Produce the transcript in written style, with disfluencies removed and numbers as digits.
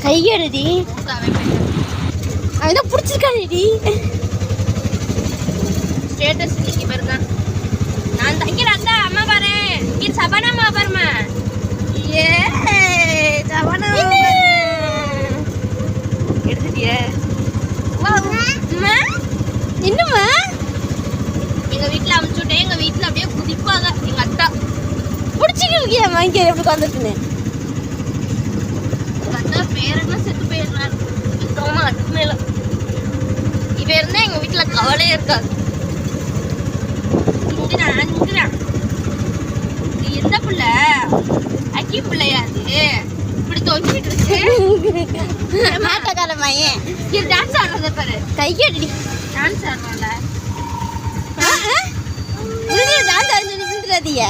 கையடி அவன் பிடிச்சிருக்காடி ஸ்டேட்டஸ் இன்னைக்கு பாருங்க. நான் தங்கிறாங்க அம்மா பாரு. இது சபானா அம்மா பாருமா. ஏ சபானா எடுத்துட்டியே. என்னம்மா எங்க வீட்டுல அமுச்சுட்டேன். எங்க வீட்டுல அப்படியே குதிப்பாங்க எங்க அத்தா. பிடிச்சிக்கிறியா வாங்கி எப்படி வந்துட்டுன்னு எங்க அத்தா பேரெல்லாம் செத்து போயிடுறாரு. சுத்தமா அதுக்கு மேல இவ இருந்தா எங்க வீட்டுல கவலையே இருக்காது. இது எந்த பிள்ளை? அக்கி பிள்ளையா அது? இப்படி தொங்கிட்டு இருக்கு. மாட்டக்கார பையன் இது டான்ஸ் ஆடுறத பாரு. கையடி டான்ஸ் ஆடுறோம்ல. டான்ஸ் ஆடுறது விழுந்துடாதீங்க.